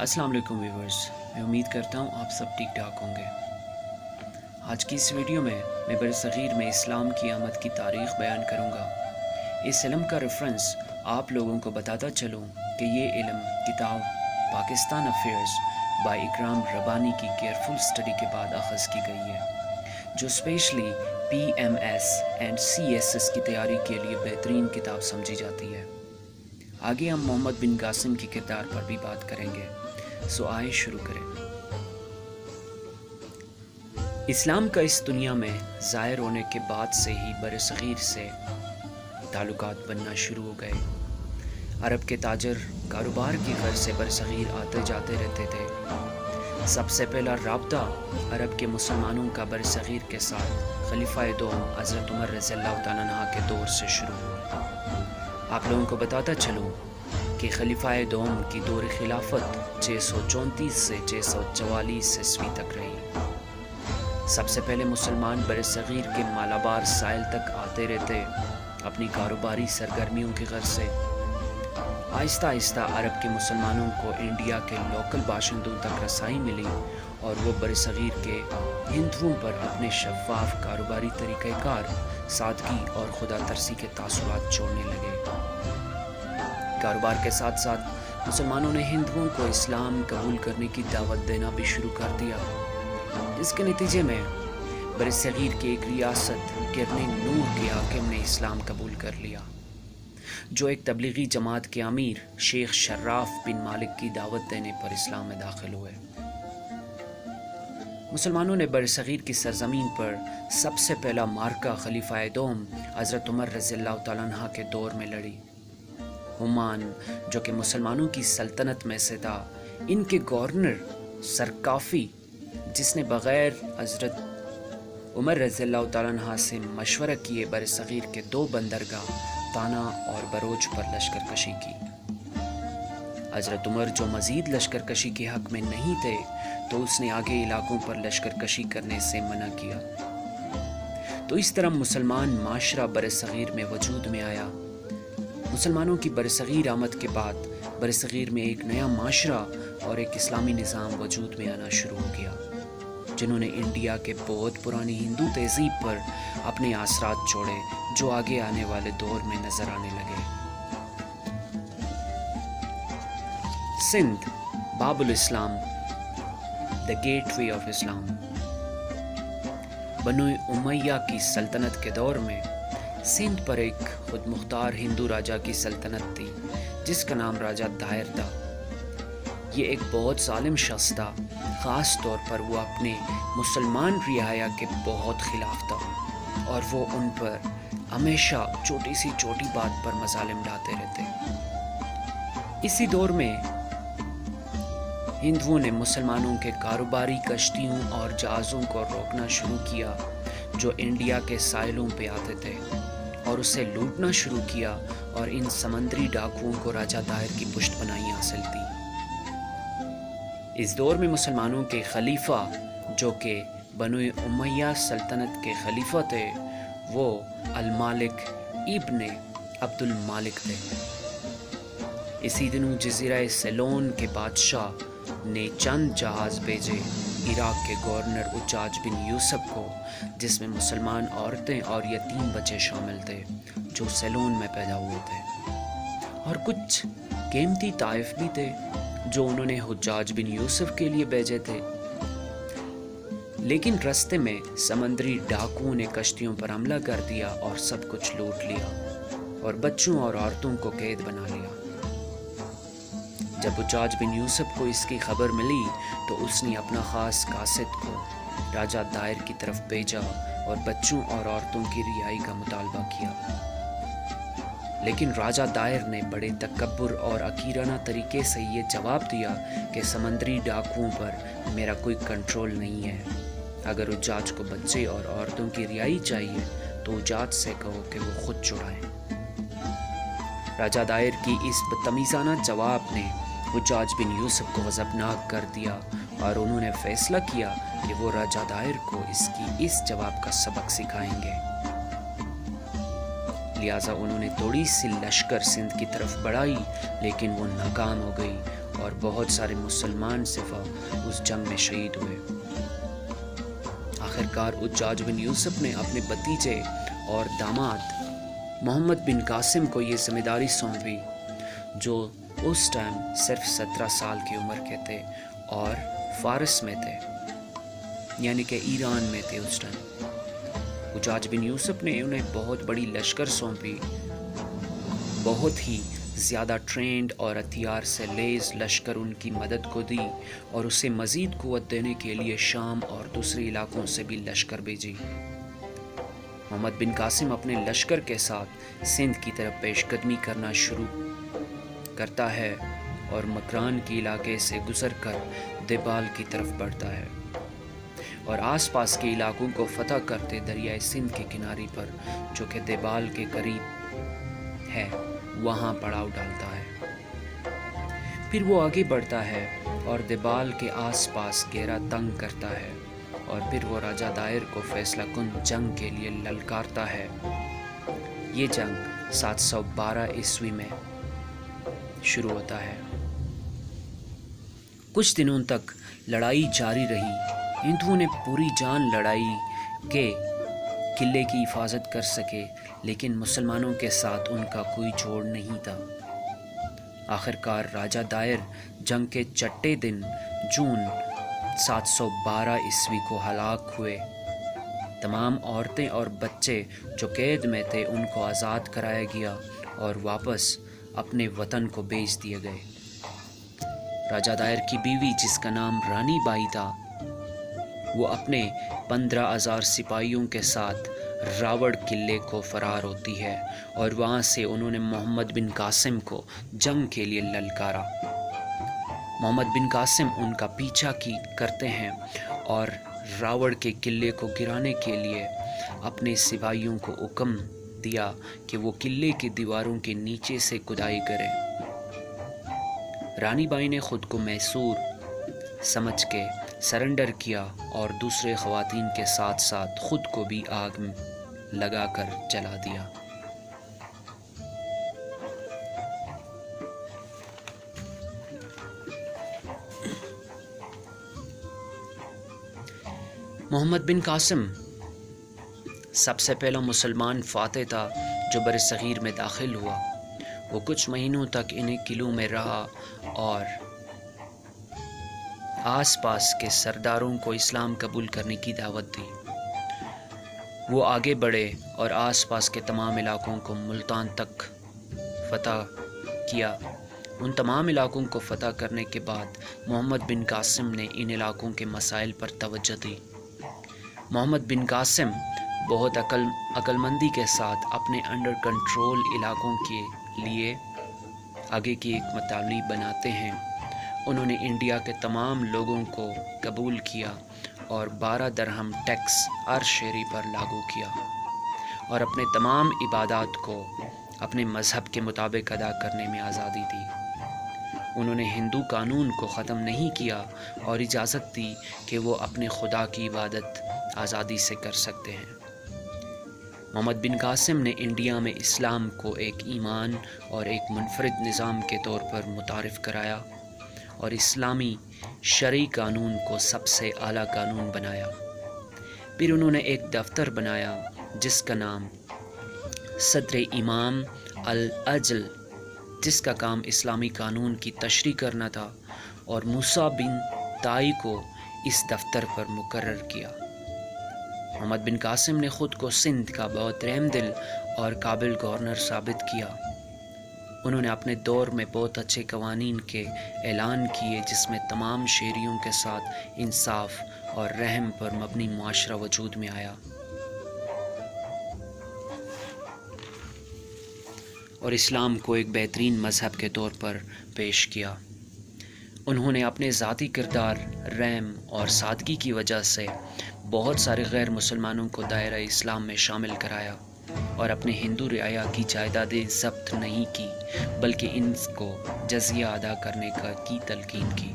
السلام علیکم ویورز، میں امید کرتا ہوں آپ سب ٹھیک ٹھاک ہوں گے۔ آج کی اس ویڈیو میں برصغیر میں اسلام کی آمد کی تاریخ بیان کروں گا۔ اس علم کا ریفرنس آپ لوگوں کو بتاتا چلوں کہ یہ علم کتاب پاکستان افیئرز بائی اکرام ربانی کی کیئرفل اسٹڈی کے بعد اخذ کی گئی ہے، جو اسپیشلی PMS اینڈ CS کی تیاری کے لیے بہترین کتاب سمجھی جاتی ہے۔ آگے ہم محمد بن قاسم کی کردار پر بھی بات کریں گے، سو آئے شروع کریں۔ اسلام کا اس دنیا میں ظاہر ہونے کے بعد سے ہی برصغیر سے تعلقات بننا شروع ہو گئے۔ عرب کے تاجر کاروبار کی غرض سے برصغیر آتے جاتے رہتے تھے۔ سب سے پہلا رابطہ عرب کے مسلمانوں کا برصغیر کے ساتھ خلیفہ دوم حضرت عمر رضی اللہ تعالیٰ عنہ کے دور سے شروع ہوا۔ آپ لوگوں کو بتاتا چلوں کہ خلیفہ دوم کی دور خلافت 634 سے 644 عیسوی تک رہی۔ سب سے پہلے مسلمان برصغیر کے مالابار ساحل تک آتے رہتے اپنی کاروباری سرگرمیوں کی غرض سے۔ آہستہ آہستہ عرب کے مسلمانوں کو انڈیا کے لوکل باشندوں تک رسائی ملی اور وہ برصغیر کے ہندوؤں پر اپنے شفاف کاروباری طریقہ کار، سادگی اور خدا ترسی کے تاثرات چھوڑنے لگے۔ کاروبار کے ساتھ ساتھ مسلمانوں نے ہندوؤں کو اسلام قبول کرنے کی دعوت دینا بھی شروع کر دیا۔ اس کے نتیجے میں برصغیر کی ایک ریاست قرن نور کے حاکم نے اسلام قبول کر لیا، جو ایک تبلیغی جماعت کے امیر شیخ شراف بن مالک کی دعوت دینے پر اسلام میں داخل ہوئے۔ مسلمانوں نے برصغیر کی سرزمین پر سب سے پہلا معرکہ خلیفہ دوم حضرت عمر رضی اللہ تعالیٰ عنہ کے دور میں لڑی۔ عمان، جو کہ مسلمانوں کی سلطنت میں سے تھا، ان کے گورنر سرکافی، جس نے بغیر حضرت عمر رضی اللہ تعالیٰ عنہ سے مشورہ کیے برصغیر کے 2 بندرگاہ تانا اور بروج پر لشکر کشی کی۔ حضرت عمر جو مزید لشکر کشی کے حق میں نہیں تھے، تو اس نے آگے علاقوں پر لشکر کشی کرنے سے منع کیا۔ تو اس طرح مسلمان معاشرہ برصغیر میں وجود میں آیا۔ مسلمانوں کی برصغیر آمد کے بعد برصغیر میں ایک نیا معاشرہ اور ایک اسلامی نظام وجود میں آنا شروع ہو گیا، جنہوں نے انڈیا کے بہت پرانی ہندو تہذیب پر اپنے اثرات چھوڑے، جو آگے آنے والے دور میں نظر آنے لگے۔ سندھ، باب الاسلام، دا گیٹ وے آف اسلام۔ بنو امیہ کی سلطنت کے دور میں سندھ پر ایک خود مختار ہندو راجا کی سلطنت تھی، جس کا نام راجا دائر تھا۔ یہ ایک بہت ظالم شخص تھا، خاص طور پر وہ اپنے مسلمان رعایا کے بہت خلاف تھا، اور وہ ان پر ہمیشہ چھوٹی سی چھوٹی بات پر مظالم ڈالتے رہتے۔ اسی دور میں ہندوؤں نے مسلمانوں کے کاروباری کشتیوں اور جہازوں کو روکنا شروع کیا، جو انڈیا کے ساحلوں پہ آتے تھے، اور اسے لوٹنا شروع کیا، اور ان سمندری ڈاکوؤں کو راجا دائر کی پشت پناہی حاصل تھی۔ اس دور میں مسلمانوں کے خلیفہ، جو کہ بنو امیہ سلطنت کے خلیفہ تھے، وہ المالک ابن عبد المالک تھے۔ اسی دنوں جزیرہ سیلون کے بادشاہ نے چند جہاز بھیجے عراق کے گورنر اجاج بن یوسف کو، جس میں مسلمان عورتیں اور یتیم بچے شامل تھے، جو سیلون میں پیدا ہوئے تھے، اور کچھ قیمتی تحائف بھی تھے جو انہوں نے حجاج بن یوسف کے لیے بھیجے تھے۔ لیکن رستے میں سمندری ڈاکوؤں نے کشتیوں پر حملہ کر دیا اور سب کچھ لوٹ لیا، اور بچوں اور عورتوں کو قید بنا لیا۔ جب حجاج بن یوسف کو اس کی خبر ملی، تو اس نے اپنا خاص قاصد کو راجہ دائر کی طرف بھیجا اور بچوں اور عورتوں کی رہائی کا مطالبہ کیا۔ لیکن راجہ دائر نے بڑے تکبر اور عقیرانہ طریقے سے یہ جواب دیا کہ سمندری ڈاکوؤں پر میرا کوئی کنٹرول نہیں ہے۔ اگر حجاج کو بچے اور عورتوں کی رہائی چاہیے، تو حجاج سے کہو کہ وہ خود چھڑائیں۔ راجہ دائر کی اس بدتمیزانہ جواب نے حجاج بن یوسف کو غضبناک کر دیا، اور انہوں نے فیصلہ کیا کہ وہ راجہ دائر کو اس جواب کا سبق سکھائیں گے۔ لہٰذا انہوں نے تھوڑی سی لشکر سندھ کی طرف بڑھائی، لیکن وہ ناکام ہو گئی، اور بہت سارے مسلمان سپاہ اس جنگ میں شہید ہوئے۔ آخرکار حجاج بن یوسف نے اپنے بھتیجے اور داماد محمد بن قاسم کو یہ ذمہ داری سونپی، جو اس ٹائم صرف 17 سال کی عمر کے تھے اور فارس میں تھے، یعنی کہ ایران میں تھے اس ٹائم۔ حجاج بن یوسف نے انہیں بہت بڑی لشکر سونپی، بہت ہی زیادہ ٹرینڈ اور ہتھیار سے لیس لشکر ان کی مدد کو دی، اور اسے مزید قوت دینے کے لیے شام اور دوسرے علاقوں سے بھی لشکر بھیجی۔ محمد بن قاسم اپنے لشکر کے ساتھ سندھ کی طرف پیش قدمی کرنا شروع کرتا ہے اور مکران کے علاقے سے گزر کر دیبال کی طرف بڑھتا ہے، اور آس پاس کے علاقوں کو فتح کرتے دریائے سندھ کے کنارے پر، جو کہ دیبال کے قریب ہے، وہاں پڑاؤ ڈالتا ہے۔ پھر وہ آگے بڑھتا ہے اور دیبال کے آس پاس گھیرا تنگ کرتا ہے، اور پھر وہ راجہ دائر کو فیصلہ کن جنگ کے لیے للکارتا ہے۔ یہ جنگ 712 عیسوی میں شروع ہوتا ہے۔ کچھ دنوں تک لڑائی جاری رہی۔ ہندوؤں نے پوری جان لڑائی کہ قلعے کی حفاظت کر سکے، لیکن مسلمانوں کے ساتھ ان کا کوئی جوڑ نہیں تھا۔ آخرکار راجہ دائر جنگ کے چھٹے دن جون 712 عیسوی کو ہلاک ہوئے۔ تمام عورتیں اور بچے جو قید میں تھے ان کو آزاد کرایا گیا اور واپس اپنے وطن کو بھیج دیے گئے۔ راجہ دائر کی بیوی، جس کا نام رانی بائی تھا، وہ اپنے 15,000 سپاہیوں کے ساتھ راوڑ قلعے کو فرار ہوتی ہے، اور وہاں سے انہوں نے محمد بن قاسم کو جنگ کے لیے للکارا۔ محمد بن قاسم ان کا پیچھا کرتے ہیں اور راوڑ کے قلعے کو گرانے کے لیے اپنے سپاہیوں کو حکم دیا کہ وہ قلعے کی دیواروں کے نیچے سے کھدائی کریں۔ رانی بائی نے خود کو محصور سمجھ کے سرنڈر کیا اور دوسرے خواتین کے ساتھ ساتھ خود کو بھی آگ میں لگا کر جلا دیا۔ محمد بن قاسم سب سے پہلا مسلمان فاتح تھا جو بر صغیر میں داخل ہوا۔ وہ کچھ مہینوں تک انہیں قلعوں میں رہا اور آس پاس کے سرداروں کو اسلام قبول کرنے کی دعوت دی۔ وہ آگے بڑھے اور آس پاس کے تمام علاقوں کو ملتان تک فتح کیا۔ ان تمام علاقوں کو فتح کرنے کے بعد محمد بن قاسم نے ان علاقوں کے مسائل پر توجہ دی۔ محمد بن قاسم بہت عقل مندی کے ساتھ اپنے انڈر کنٹرول علاقوں کے لیے آگے کی ایک متالی بناتے ہیں۔ انہوں نے انڈیا کے تمام لوگوں کو قبول کیا اور 12 درہم ٹیکس ہر شہری پر لاگو کیا، اور اپنے تمام عبادات کو اپنے مذہب کے مطابق ادا کرنے میں آزادی دی۔ انہوں نے ہندو قانون کو ختم نہیں کیا اور اجازت دی کہ وہ اپنے خدا کی عبادت آزادی سے کر سکتے ہیں۔ محمد بن قاسم نے انڈیا میں اسلام کو ایک ایمان اور ایک منفرد نظام کے طور پر متعارف کرایا اور اسلامی شرعی قانون کو سب سے اعلیٰ قانون بنایا۔ پھر انہوں نے ایک دفتر بنایا جس کا نام صدر امام العجل، جس کا کام اسلامی قانون کی تشریح کرنا تھا، اور موسیٰ بن تائی کو اس دفتر پر مقرر کیا۔ محمد بن قاسم نے خود کو سندھ کا بہت رحم دل اور قابل گورنر ثابت کیا۔ انہوں نے اپنے دور میں بہت اچھے قوانین کے اعلان کیے جس میں تمام شہریوں کے ساتھ انصاف اور رحم پر مبنی معاشرہ وجود میں آیا، اور اسلام کو ایک بہترین مذہب کے طور پر پیش کیا۔ انہوں نے اپنے ذاتی کردار، رحم اور سادگی کی وجہ سے بہت سارے غیر مسلمانوں کو دائرہ اسلام میں شامل کرایا اور اپنے ہندو رعایا کی جائیدادیں ضبط نہیں کی بلکہ ان کو جزیہ ادا کرنے کی تلقین کی۔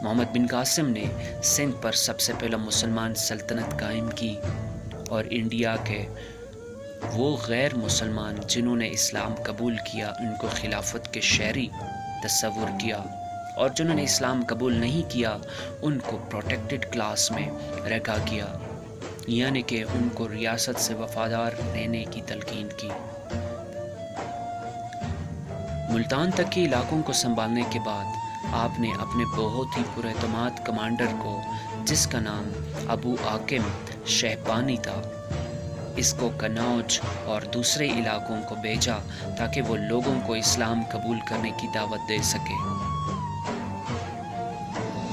محمد بن قاسم نے سندھ پر سب سے پہلا مسلمان سلطنت قائم کی، اور انڈیا کے وہ غیر مسلمان جنہوں نے اسلام قبول کیا ان کو خلافت کے شہری تصور کیا، اور جنہوں نے اسلام قبول نہیں کیا ان کو پروٹیکٹڈ کلاس میں رکھا گیا، یعنی کہ ان کو ریاست سے وفادار رہنے کی تلقین کی۔ ملتان تک کے علاقوں کو سنبھالنے کے بعد آپ نے اپنے بہت ہی پراعتماد کمانڈر کو، جس کا نام ابو عاقم شہبانی تھا، اس کو کنوج اور دوسرے علاقوں کو بھیجا تاکہ وہ لوگوں کو اسلام قبول کرنے کی دعوت دے سکے۔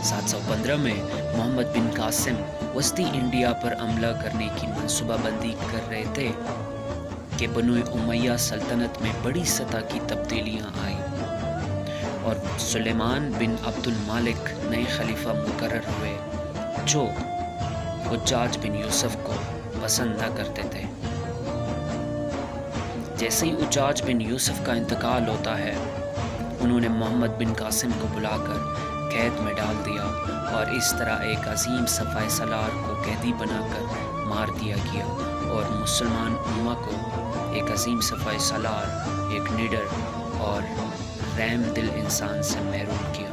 715 میں محمد بن قاسم وسطی انڈیا پر حملہ کرنے کی منصوبہ بندی کر رہے تھے کہ بنو امیہ سلطنت میں بڑی سطح کی تبدیلیاں آئیں اور سلیمان بن عبد المالک نئے خلیفہ مقرر ہوئے جو حجاج بن یوسف کو پسند نہ کرتے تھے۔ جیسے ہی حجاج بن یوسف کا انتقال ہوتا ہے، انہوں نے محمد بن قاسم کو بلا کر قید میں ڈال دیا اور اس طرح ایک عظیم صفحہ سالار کو قیدی بنا کر مار دیا گیا اور مسلمان امہ کو ایک عظیم صفحہ سالار، ایک نڈر اور رحم دل انسان سے محروم کیا۔